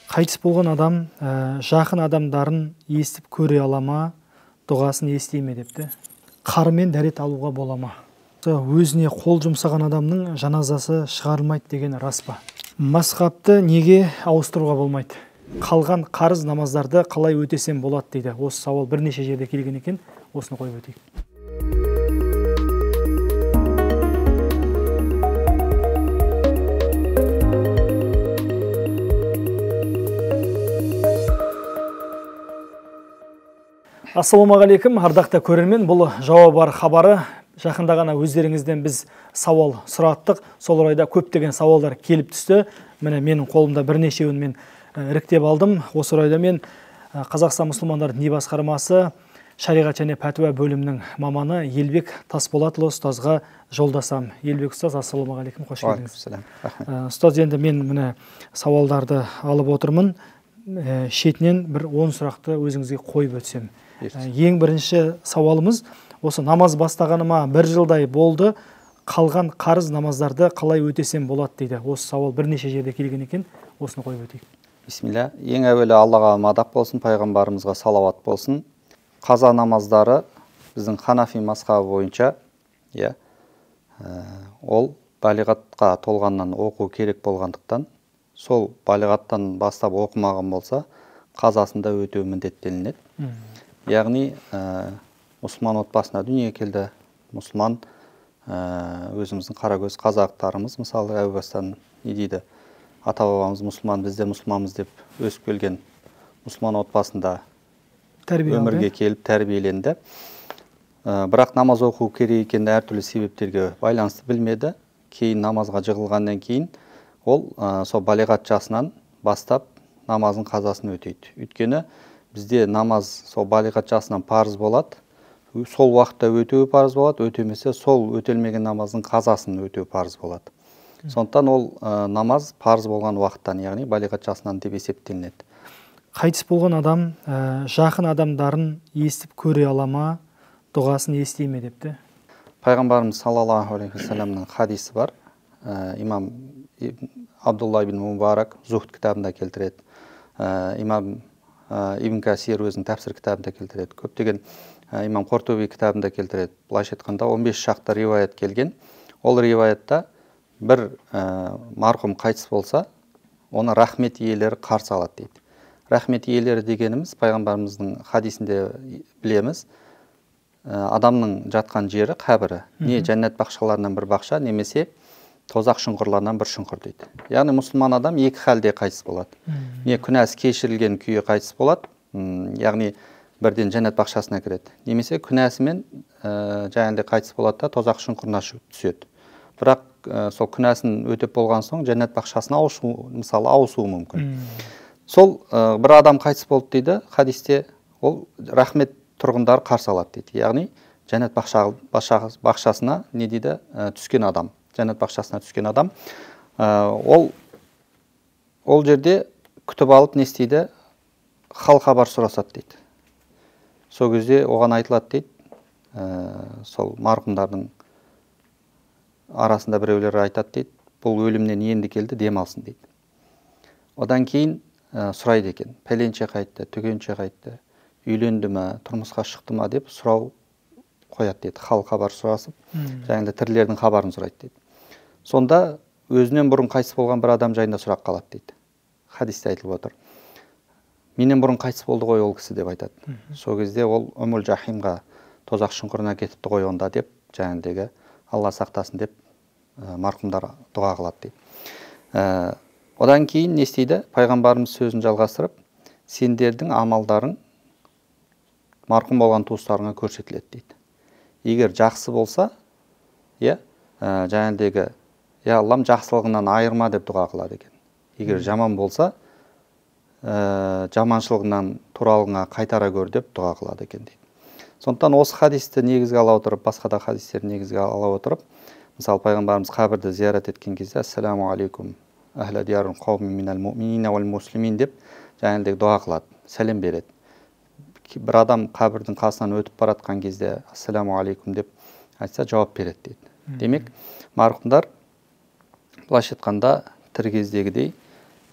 Қайтыс болған адам жақын адамдарын естіп көре ала ма, дұғасын ести ме депті. Қармен дәрет алуға бола ма? Өзіне қол жұмсаған адамның жаназасы шығарылмайды деген рас па? Масхабты неге ауыстыруға болмайды? Қалған қарыз намаздарды қалай өтесем болады дейді. Осы сауал бірнеше жерде келген екен, осыны қойып өтейік. Ассалаумағалейкум, ардақты көрермен, бұл жауабы бар хабары. Жақында ғана өздеріңізден біз сауал сұраттық. Сол орайда көптеген сауалдар келіп түсті. Міне менің қолымда бірнешеуін мен іріктеп алдым. Осы орайда мен Қазақстан мұсылмандары діни басқармасы шариғат және пәтуа бөлімінің маманы Елбек Тасболатұлы ұстазға жолдасам. Елбек ұстаз, ассалаумағалейкум, қош келдіңіз. Ұстаз, енді мен міне сауалдарды алып отырмын. Шетінен бір 10 сұрақты өзіңізге қойып өтсем. Ең бірінші сауалымыз, осы намаз бастағаныма 1 жылдай болды, қалған қарыз намаздарды қалай өтесем болады дейді. Осы сауал бірнеше жерде келген екен, осыны қойып өтейік. Бисмилля. Ең әуелі Аллаға мадақ болсын, пайғамбарымызға салауат болсын. Қаза намаздары біздің Ханафи мазхабы бойынша, ол балиғатқа толғаннан оқу керек болғандықтан, сол балиғаттан бастап оқымаған болса, қазасында өтеу міндеттелінеді. Яғни мұсылман отбасына дүние келді. Мұсылман өзіміздің қарагөз қазақтарымыз, мысалы әу бастан не дейді, ата-бабамыз мұсылман, біз де мұсылманбыз деп өсіп келген мұсылман отбасында өмірге келіп тәрбиеленді. Бірақ намаз оқу керек екенін әртүрлі себептерге байланысты білмеді. Кейін намазға жығылғаннан кейін ол сол балиғат жасынан бастап намазын қазасын өтейді. Өйткені бізде намаз сол балиғат жасынан парыз болады. Сол уақытта өтеу парыз болады, өтемесе сол өтелмеген намаздың қазасын өтеу парыз болады. Сондықтан ол намаз парыз болған уақыттан, яғни балиғат жасынан деп есептелінеді. Қайтыс болған адам жақын адамдарын естіп көре ала ма, дұғасын ести ме депті. Пайғамбарымыз саллаллаху алейхи вассаламның хадисі бар. Имам Абдулла ибн Мубарак Зухд кітабында келтіреді. Имам Ибн Касир өзінің тәпсір кітабында келтіреді. Көптеген имам Қортоби кітабында келтіреді. Былайша айтқанда 15 шақты риуаят келген. Ол риуаятта бір марқұм қайтыс болса, оны рахмет иелері қарсы алады дейді. Рахмет иелері дегеніміз пайғамбарымыздың хадисінде білеміз. Адамның жатқан жері қабірі. Не жәннат бақшаларынан бір бақша, немесе тозақ шұңқырларынан бір шұңқыр дейді. Яғни мұсылман адам екі халде қайтыс болады. Не күнәсі кешірілген күйі қайтыс болады, яғни бірден жәннат бақшасына кіреді. Немесе күнәсімен жаңағыдай қайтыс болады да тозақ шұңқырына түседі. Бірақ сол күнәсін өтеп болған соң жәннат бақшасына ауысуы мүмкін. Сол бір адам қайтыс болды дейді хадисте, ол рахмет тұрғындар қарсы алады дейді. Яғни жәннат бақшасына не дейді, түскен адам. Жәннат бақшасына түскен адам, ол жерде күтіп алып не істейді, хал хабар сұрасады дейді. Сол кезде оған айтылады дейді, сол марқұмдардың арасында біреулер айтады дейді, бұл өлімнен енді келді, демалсын дейді. Одан кейін сұрайды екен, пәленше қайтты, түгенше қайтты, үйленді ме, тұрмысқа шықты ма деп сұрау қояды дейді. Хал хабар сұрасып, жаңағыдай тірілердің хабарын сұрайды дейді. Сонда өзінен бұрын қайтыс болған бір адам жайында сұрақ қалады дейді. Хадисте айтылып отыр. Менен бұрын қайтыс болды ғой ол кісі деп айтады. Сол кезде ол Умул Жахимға, тозақ шұңқырына кетіпті ғой онда деп, жаңағыдегі Алла сақтасын деп марқұмдар дұға қылады дейді. Одан кейін не істейді? Пайғамбарымыз сөзін жалғастырып, сендердің амалдарың марқұм болған туыстарыңа көрсетіледі дейді. Егер жақсы болса, жаңағыдегі Аллам жақсылығынан айырма деп дұға қылады екен. Егер жаман болса, жаманшылығынан туралығына қайтара көр деп дұға қылады екен дейді. Сондықтан осы хадисті негізге ала отырып, басқа да хадистерді негізге ала отырып, мысалы пайғамбарымыз қабірді зиярат еткен кезде ассаламу алейкум ахла диярун қауми минал муъминина вал муслимин деп жаңағыдай дұға қылады, сәлем береді. Бір адам қабірдің қасынан өтіп баратқан кезде ассаламу алейкум деп айтса жауап береді дейді. Демек, марқұмдар былайша айтқанда тірі кездегідей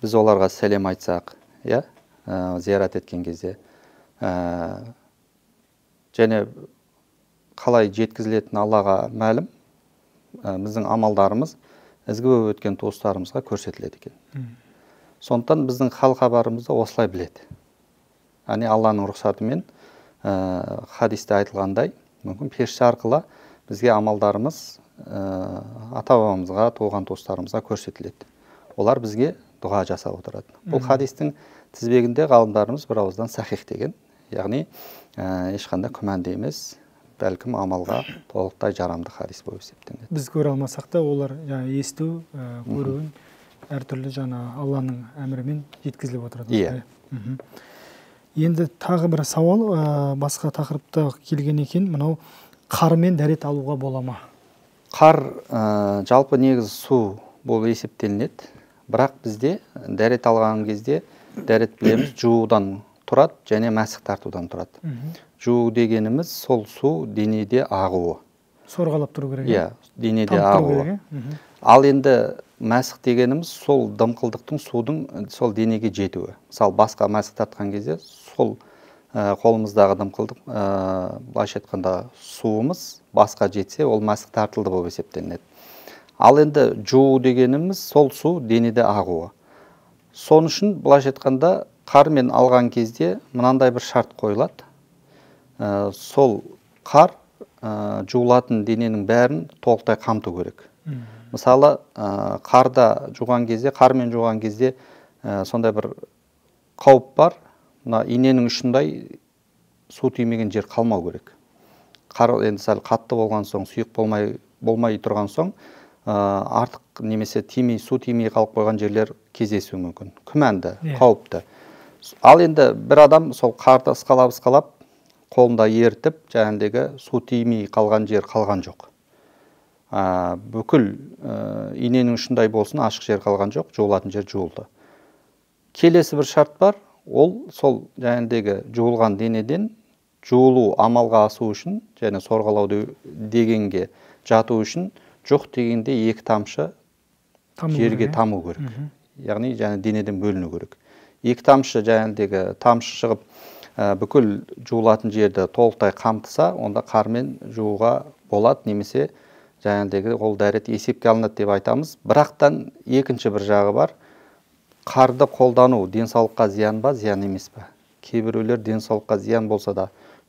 біз оларға сәлем айтсақ, иә, зиярат еткен кезде. Және қалай жеткізілетін Аллаға мәлім, біздің амалдарымыз ізгі болып өткен туыстарымызға көрсетіледі екен. Сондықтан біздің хал хабарымызды осылай біледі. Яғни Алланың рұқсатымен хадисте айтылғандай, мүмкін періште арқылы бізге амалдарымыз ата-бабамызға, туған туыстарымызға көрсетіледі. Олар бізге дұға жасап отырады. Бұл хадистің тізбегінде ғалымдарымыз бір ауыздан сахих деген, яғни ешқандай күмәнді емес, бәлкім амалға толықтай жарамды хадис болып есептеледі. Біз көре алмасақ та, олар есту, көруін әртүрлі Алланың әмірімен жеткізіліп отырады. Иә. Енді тағы бір сауал, басқа тақырыпта келген екен, мынау қар мен дәрет алуға бола ма? Қар жалпы негізі су болып есептелінеді, бірақ бізде дәрет алған кезде дәрет білеміз жуудан тұрады және мәсіх тартудан тұрады. Жуу дегеніміз сол су денеде ағуы. Сорғалап тұру керек. Иә, денеде ағуы. Ал енді мәсіх дегеніміз сол дымқылдықтың судың сол денеге жетуі. Мысалы басқа мәсіх тартқан кезде сол қолымыздағы дымқылдық, былайша айтқанда суымыз басқа жетсе, ол мәсіх тартылды болып есептелінеді. Ал енді жуу дегеніміз сол су денеде ағуы. Соның үшін былайша айтқанда қармен алған кезде мынандай бір шарт қойылады. Сол қар жуылатын дененің бәрін толықтай қамту керек. Мысалы, қарда жуған кезде, қармен жуған кезде сондай бір қауіп бар. Мына иненің ұшындай су тимеген жер қалмау керек. Қар енді сәл қатты болған соң, сұйық болмай тұрған соң, артық немесе су тимей қалып қойған жерлер кездесуі мүмкін. Күмәнді, қауіпті. Ал енді бір адам сол қарды ысқалап, қолында ертіп, жаңағыдегі су тимей қалған жер қалған жоқ. Бүкіл иненің ұшындай болсын, ашық жер қалған жоқ, жуылатын жер жуылды. Келесі бір шарт бар, ол сол жаңағыдегі жуылған денеден жуылу амалға асу үшін, және сорғалау дегенге жату үшін жоқ дегенде 2 тамшы жерге таму керек. Яғни денеден бөліну керек. 2 тамшы жаңағыдегі тамшы шығып, бүкіл жуылатын жерді толықтай қамтыса, онда қармен жууға болады, немесе жаңағыдегі ол дәрет есепке алынады деп айтамыз. Бірақтан екінші бір жағы бар. Қарды қолдану денсаулыққа зиян ба, зиян емес па? Кейбіреулер денсаулыққа зиян болса да,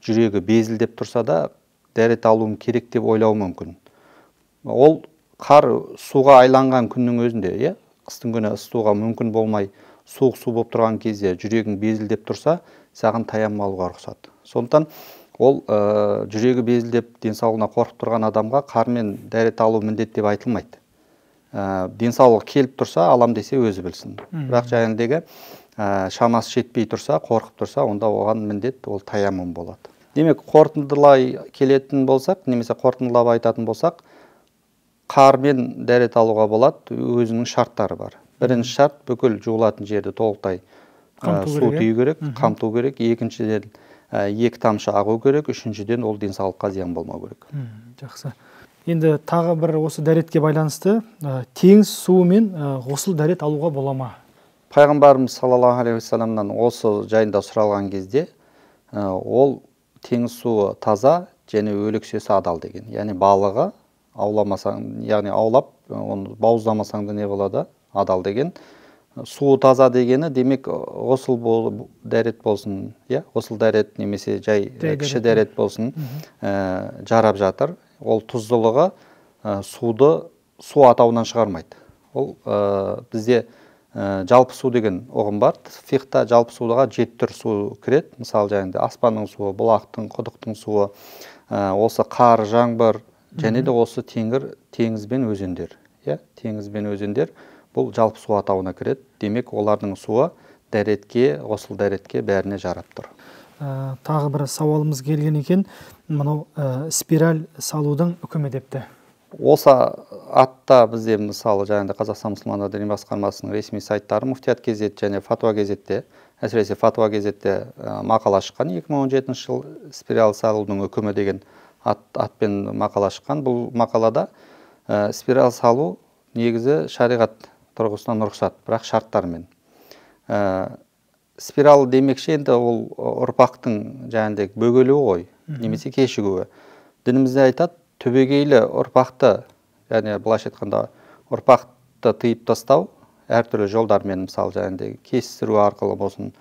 жүрегі безілдеп тұрса да, дәрет алуым керек деп ойлауы мүмкін. Ол қар суға айланған күннің өзінде, қыстың күні ысытуға мүмкін болмай, суық су болып тұрған кезде жүрегің безілдеп тұрса, саған таямым алуға рұқсат. Сондықтан ол жүрегі безілдеп денсаулығына қорқып тұрған адамға қармен дәрет алу міндет деп айтылмайды. Денсаулығы келіп тұрса, алам десе өзі білсін. Бірақ жаңағыдегі шамасы жетпей тұрса, қорқып тұрса, онда оған міндет, ол таямым болады. Демек, қорытындылай келетін болсақ, немесе қорытындылап айтатын болсақ, қармен дәрет алуға болады, өзінің шарттары бар. Бірінші шарт, бүкіл жуылатын жерді толықтай су тию керек, қамту керек. Екіншіден 2 тамшы ағу керек, үшіншіден ол денсаулыққа зиян болмау керек. Жақсы. Енді тағы бір осы дәретке байланысты, теңіз суымен ғұсыл дәрет алуға бола ма? Пайғамбарымыз саллаллаху алейхи вассаламнан осы жайында сұралған кезде, ол теңіз суы таза және өлексесі адал деген. Яғни балығы ауламасаң, яғни аулап, оны бауыздамасаң да не болады? Адал деген. Суы таза дегені, демек, ғұсыл дәрет болсын, ғұсыл дәрет немесе жай кіші дәрет болсын, жарап жатыр. Ол тұздылығы суды су атауынан шығармайды. Ол бізде жалпы су деген ұғым бар. Фиқта жалпы судыға 7 түр су кіреді. Мысалы, жаңағыдай аспанның суы, бұлақтың, құдықтың суы, осы қар, жаңбыр, және де осы теңіз бен өзендер. Теңіз бен өзендер бұл жалпы су атауына кіреді. Демек, олардың суы дәретке, ғұсыл дәретке бәріне жарап тұр. Тағы бір сауалымыз келген екен, мынау спираль салудың үкімі депті. Осы атта бізде мысалы жаңағыдай Қазақстан мұсылмандар діни басқармасының ресми сайттары Муфтият кезет және Фатуа кезетте, әсіресе Фатуа кезетте мақала шыққан. 2017 жыл спираль салудың үкімі деген атпен мақала шыққан. Бұл мақалада спираль салу негізі шариғат тұрғысынан рұқсат, бірақ шарттармен. спираль демекші енді ол ұрпақтың жаңағыдай бөгелуі ғой, немесе кешігуі. Дінімізде айтады, түбегейлі ұрпақты, яғни былайша айтқанда ұрпақты тыйып тастау әртүрлі жолдармен, мысалы жаңағыдай кесіру арқылы болсын,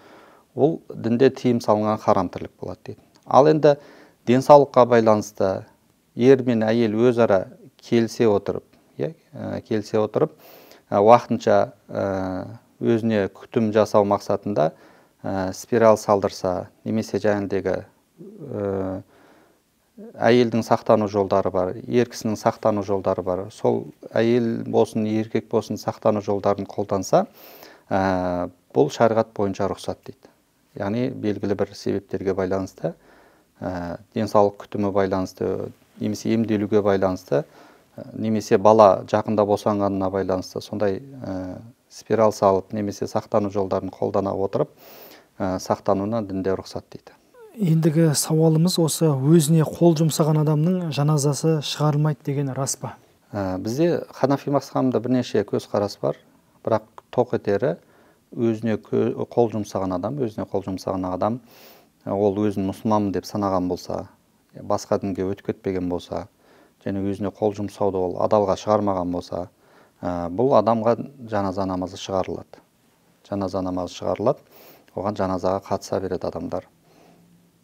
ол дінде тыйым салынған харам тірлік болады дейді. Ал енді денсаулыққа байланысты ер мен әйел өзара келісе отырып, уақытынша өзіне күтім жасау мақсатында спираль салдырса, немесе жаңағыдегі әйелдің сақтану жолдары бар, ер кісінің сақтану жолдары бар. Сол әйел болсын, еркек болсын сақтану жолдарын қолданса, бұл шариғат бойынша рұқсат дейді. Яғни белгілі бір себептерге байланысты, денсаулық күтімі байланысты, немесе емделуге байланысты, немесе бала жақында босанғанына байланысты сондай спираль салып, немесе сақтану жолдарын қолдана отырып, сақтануына дінде рұқсат дейді. Ендігі сауалымыз осы, өзіне қол жұмсаған адамның жаназасы шығарылмайды деген рас па? Бізде Ханафи мазхабында бірнеше көзқарас бар, бірақ тоқ етері өзіне қол жұмсаған адам, ол өзін мұсылманмын деп санаған болса, басқа дінге өтіп кетпеген болса, және өзіне қол жұмсауды ол адалға шығармаған болса, бұл адамға жаназа намазы шығарылады. Оған жаназаға қатыса береді адамдар.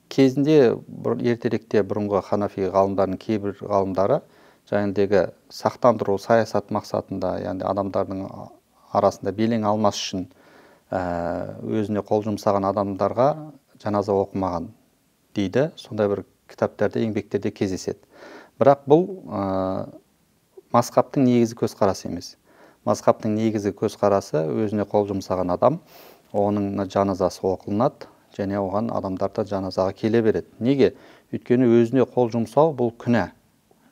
Кезінде ертеректе бұрынғы Ханафи ғалымдарының кейбір ғалымдары жаңағыдегі сақтандыру саясат мақсатында, яғни адамдардың арасында белең алмас үшін өзіне қол жұмсаған адамдарға жаназа оқымаған дейді. Сондай бір кітаптарда, еңбектерде кездеседі. Бірақ бұл мазхабтың негізгі көзқарасы емес. Мазхабтың негізгі көзқарасы, өзіне қол жұмсаған адам, оның жаназасы оқылынады, және оған адамдар да жаназаға келе береді. Неге? Өйткені өзіне қол жұмсау бұл күнә.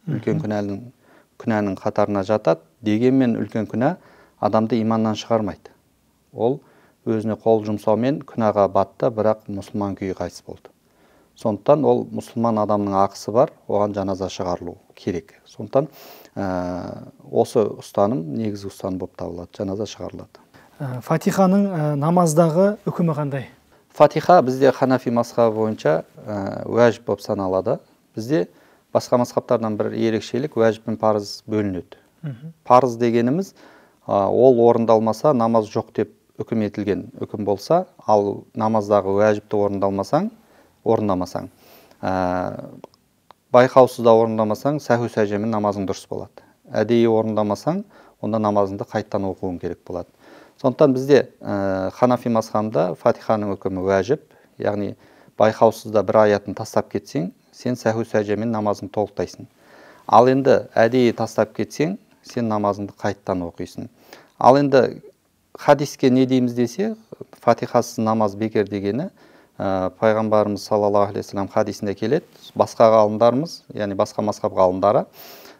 Үлкен күнәнің қатарына жатады. Дегенмен үлкен күнә адамды иманнан шығармайды. Ол өзіне қол жұмсаумен күнәға батты, бірақ мұсылман күйі қайтыс болды. Сондықтан ол мұсылман адамның ақысы бар, оған жаназа шығарылу керек. Сондықтан осы ұстаным негізгі ұстаным болып табылады, жаназа шығарылады. Фатиханың намаздағы үкімі қандай? Фатиха бізде Ханафи мазхабы бойынша уәжіп болып саналады. Бізде басқа мазхабтардан бір ерекшелік, уәжіп пен парыз бөлінеді. Парыз дегеніміз, ол орындалмаса намаз жоқ деп үкім етілген үкім болса, ал намаздағы уәжіпті орындамасаң, байқаусызда орындамасаң, сәху сәждемен намазың дұрыс болады. Әдейі орындамасаң, онда намазыңды қайттан оқуың керек болады. Сондықтан бізде Ханафи мазхабында Фатиханың үкімі уәжіп, яғни байқаусызда бір аятын тастап кетсең, сен сәху сәждемен намазың толықтайсың. Ал енді әдейі тастап кетсең, сен намазыңды қайттан оқисың. Ал енді хадиске не дейміз десе, Фатихасыз намаз бекер дегені, пайғамбарымыз саллаллаху алейхи вассалам хадисінде келеді. Басқа ғалымдарымыз, яғни басқа мазхаб ғалымдары,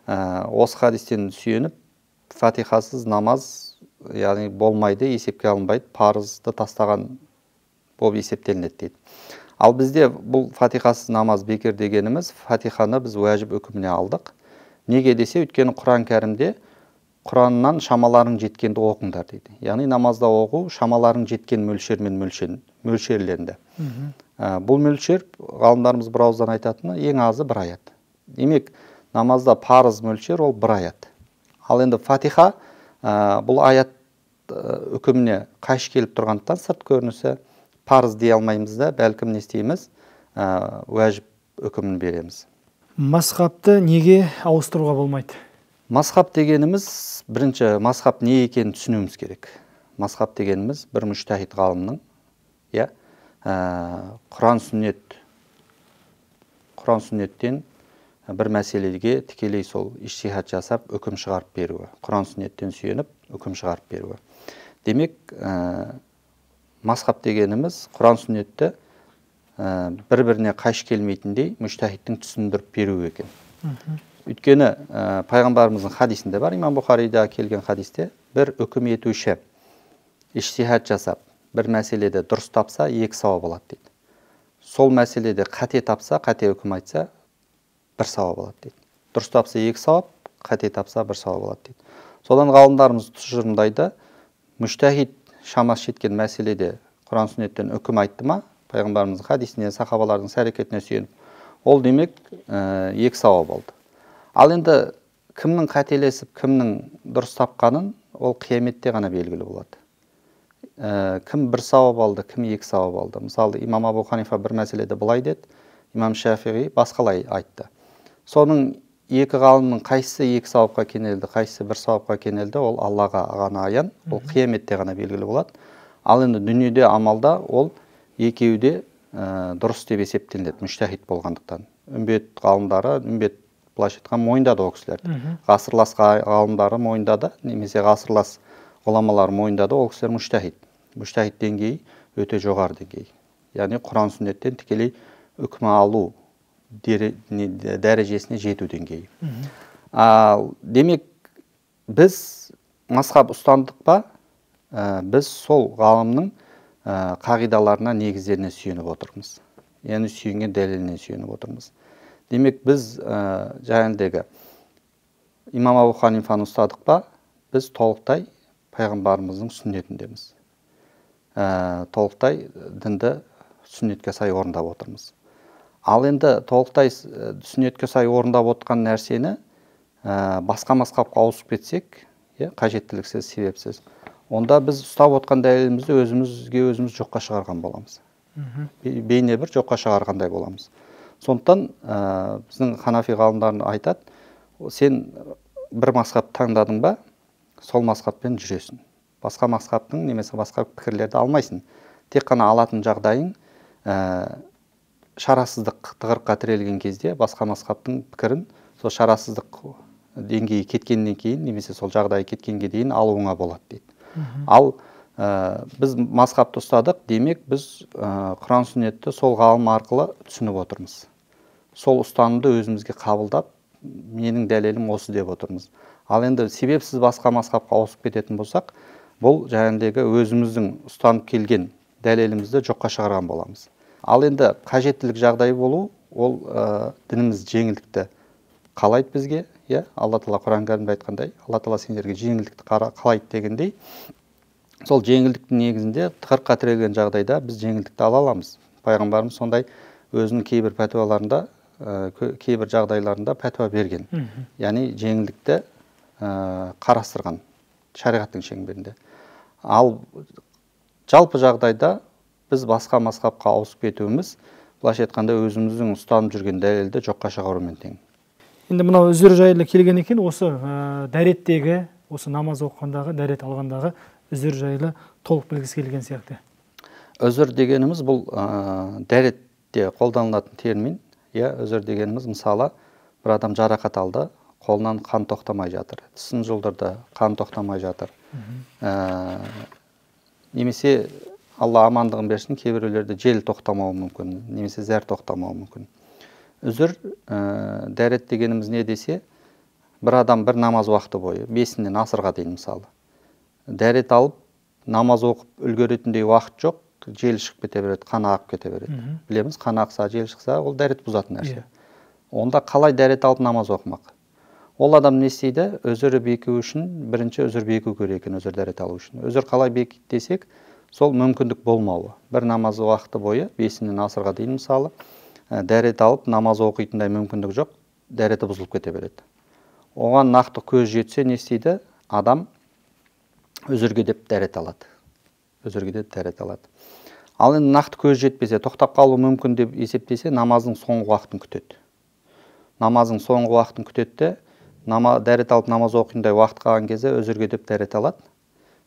осы хадистен сүйеніп, Фатихасыз намаз яғни болмайды, есепке алынбайды, парызды тастаған болып есептелінеді дейді. Ал бізде бұл Фатихасыз намаз бекер дегеніміз, Фатиханы біз уәжіп үкіміне алдық. Неге десе, өйткені Құран кәрімде Құраннан шамаларың жеткенді оқыңдар дейді. Яғни намазда оқу шамаларың жеткен мөлшермен мөлшерленді. Бұл мөлшер, ғалымдарымыз бір ауыздан айтатыны, ең азы бір аят. Демек, намазда парыз мөлшер ол бір аят. Ал енді Фатиха бұл аят үкіміне қайшы келіп тұрғандықтан сырт көрінісі парыз дей алмаймыз да, бәлкім не істейміз, уәжіп үкімін береміз. Мазхабты неге ауыстыруға болмайды? Мазхаб дегеніміз, бірінші мазхаб не екенін түсінуіміз керек. Мазхаб дегеніміз бір мүжтәһид ғалымның, Құран сүннеттен бір мәселеге тікелей сол иштихад жасап үкім шығарып беруі. Құран сүннеттен сүйеніп үкім шығарып беруі. Демек, мазхаб дегеніміз Құран сүннетті бір-біріне қайшы келмейтіндей мүжтәһидтің түсіндіріп беру екен. Өйткені пайғамбарымыздың хадисінде бар, имам Бұхарида келген хадисте, бір үкім етуші иштихад жасап, бір мәселеде дұрыс тапса, 2 сауап алады дейді. Сол мәселеде қате тапса, қате үкім айтса, 1 сауап алады дейді. Дұрыс тапса 2 сауап, қате тапса 1 сауап алады дейді. Содан ғалымдарымыз тұжырымдайды, мүжтәһид шамасы жеткен мәселеде Құран сүннеттен үкім айтты ма, пайғамбарымыздың хадисіне, сахабалардың іс-әрекетіне сүйеніп, ол демек екі сауап болды. Ал енді кімнің қателесіп, кімнің дұрыс тапқанын ол қияметте ғана белгілі болады. Кім бір сауап алды, кім екі сауап алды. Мысалы, имам Абу Ханифа бір мәселеде былай деді, имам Шафиғи басқалай айтты. Соның екі ғалымның қайсысы екі сауапқа кенелді, қайсысы бір сауапқа кенелді, ол Аллаға ғана аян, ол қияметте ғана белгілі болады. Ал енді дүниеде, амалда ол екеуі де дұрыс деп есептелінеді, мүжтәһид болғандықтан. Үмбет ғалымдары, үмбет былайша айтқан мойындады ол кісілерді. Ғасырлас ғалымдары мойындады, немесе ғасырлас ғұламалар мойындады, ол кісілер мүжтәһид. Мүжтәһид деңгейі өте жоғары деңгей. Яғни Құран сүннеттен тікелей үкім алу дәрежесіне жету деңгейі. Демек, біз мазхаб ұстандық па, біз сол ғалымның қағидаларына, негіздеріне сүйеніп отырмыз. Яғни сүйенген дәлеліне сүйеніп отырмыз. Демек, біз жаңағыдегі имам Абу Ханифаны ұстадық па, біз толықтай пайғамбарымыздың сүннетіндеміз. Толықтай дінді сүннетке сай орындап отырмыз. Ал енді толықтай сүннетке сай орындап отқан нәрсені басқа мазхабқа ауысып кетсек, қажеттіліксіз, себепсіз, онда біз ұстап отқан дәлелімізді өзіміз жоққа шығарған боламыз. Бейне бір жоққа шығарғандай боламыз. Сондықтан біздің ханафи ғалымдарын айтады, сен бір мазхаб таңдадың ба, сол мазхабпен жүресің. Басқа мазхабтың немесе басқа пікірлерді алмайсың. Тек қана алатын жағдайың шарасыздық тығырыққа тірелген кезде басқа мазхабтың пікірін сол шарасыздық деңгейі кеткеннен кейін, немесе сол жағдайы кеткенге дейін алуыңа болады дейді. Ал біз мазхабты ұстадық, демек біз Құран сүннетті сол ғалым арқылы түсініп отырмыз. Сол ұстанымды өзімізге қабылдап, менің дәлелім осы деп отырмыз. Ал енді себепсіз басқа мазхабқа ауысып кететін болсақ, бұл жаңағыдегі өзіміздің ұстанып келген дәлелімізді жоққа шығарған боламыз. Ал енді қажеттілік жағдайы болу, ол дініміз жеңілдікті қалайды бізге, Алла Тағала Құран кәрімде айтқандай, Алла Тағала сендерге жеңілдікті қалайды дегендей, сол жеңілдіктің негізінде тығырыққа тірелген жағдайда біз жеңілдікті ала аламыз. Пайғамбарымыз сондай өзінің кейбір пәтуаларында, кейбір жағдайларында пәтуа берген. Яғни жеңілдікті қарастырған шариғаттың шеңберінде. Ал жалпы жағдайда біз басқа мазхабқа ауысып кетуіміз, былайша айтқанда өзіміздің ұстанып жүрген дәлелді жоққа шығарумен тең. Енді мынау үзір жайлы келген екен, осы дәреттегі, осы намаз оқығандағы, дәрет алғандағы үзір жайлы толық білгісі келген сияқты. Үзір дегеніміз бұл дәретте қолданылатын термин. Үзір дегеніміз, мысалы, бір адам жарақат алды, қолынан қан тоқтамай жатыр, тісін жұлдырды, қан тоқтамай жатыр. Немесе Алла амандығын берсін, кейбіреулерде жел тоқтамауы мүмкін, немесе зәр тоқтамауы мүмкін. Үзір дәрет дегеніміз не десе, бір адам бір намаз уақыты бойы, 5-нен асырға дейін мысалы, дәрет алып, намаз оқып үлгеретіндей уақыт жоқ, жел шығып кете береді, қан ағып кете береді. Білеміз, қан ақса, жел шықса, ол дәрет бұзатын нәрсе. Онда қалай дәрет алып намаз оқымақ? Ол адам не істейді? Өзірі беку үшін, бірінші өзір беку керек екен, өзір дәрет алу үшін. Өзір қалай бекиді десек, сол мүмкіндік болмауы. Бір намаз уақыты бойы, 5-нен асырға дейін мысалы, дәрет алып намаз оқитындай мүмкіндік жоқ, дәреті бұзылып кете береді. Оған нақты көз жетсе не істейді? Адам өзірге деп дәрет алады. Өзірге деп дәрет алады. Ал енді нақты көз жетпесе, тоқтап қалу мүмкін деп есептесе, намаздың соңғы уақытын күтеді. Намаздың соңғы уақытын күтеді, дәрет алып намаз оқитындай уақыт қалған кезде өзірге деп дәрет алады.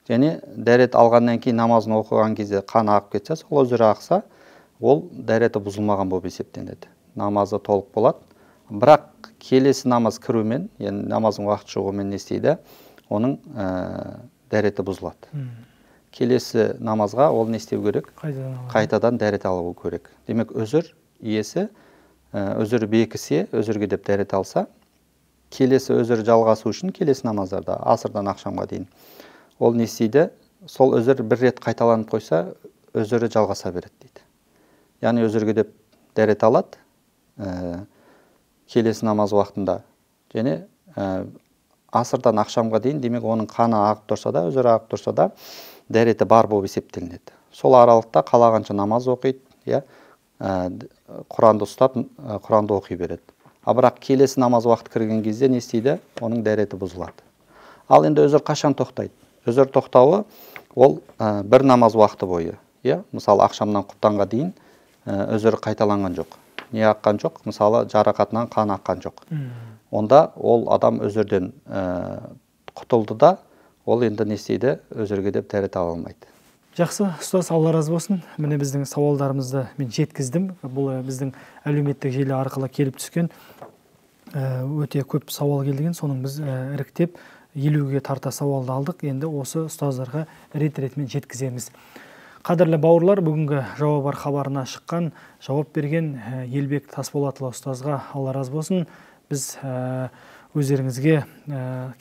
Және дәрет алғаннан кейін намазын оқыған кезде қан ағып кетсе, сол өзірі ақса, ол дәреті бұзылмаған болып есептенеді. Намазы толық болады. Бірақ келесі намаз кірумен, яғни намаздың уақыт шығуымен не істейді? Оның дәреті бұзылады. Келесі намазға ол не істеу керек? Қайтадан дәрет алу керек. Демек, өзір иесі өзірі бекісе, өзірге деп дәрет алса, келесі өзір жалғасу үшін келесі намаздарда, асырдан ақшамға дейін, ол не істейді? Сол өзір бір рет қайталанып қойса, өзірі жалғаса береді дейді. Яғни өзірге деп дәрет алады, келесі намаз уақытында, және асырдан ақшамға дейін, демек оның қаны ағып тұрса да, өзірі ағып тұрса да, дәреті бар болып есептелінеді. сол аралықта қалағанша намаз оқиды, иә, Құранды ұстап, Құранды оқи береді. А бірақ келесі намаз уақыты кірген кезде не істейді? Оның дәреті бұзылады. Ал енді өзір қашан тоқтайды? Өзір тоқтауы ол бір намаз уақыты бойы, иә, мысалы ақшамнан құптанға дейін өзір қайталанған жоқ. Не аққан жоқ? Мысалы жарақатынан қан аққан жоқ. Онда ол адам өзірден құтылды да, ол енді не істейді? Өзірге деп дәрет ала алмайды. Жақсы, ұстаз, Алла разы болсын. Міне біздің сауалдарымызды мен жеткіздім. Бұл біздің әлеуметтік желі арқылы келіп түскен өте көп сауал келген. Соның біз іріктеп 50-ге тарта сауалды алдық. Енді осы ұстаздарға рет-ретімен жеткіземіз. Қадірлі бауырлар, бүгінгі жауап бар хабарына шыққан, жауап берген Елбек Тасболатұлы ұстазға Алла разы болсын. Біз өздеріңізге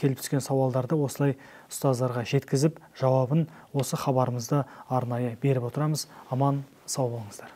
келіп түскен сауалдарды осылай ұстаздарға жеткізіп, жауабын осы хабарымызда арнайы беріп отырамыз. Аман сау болыңыздар.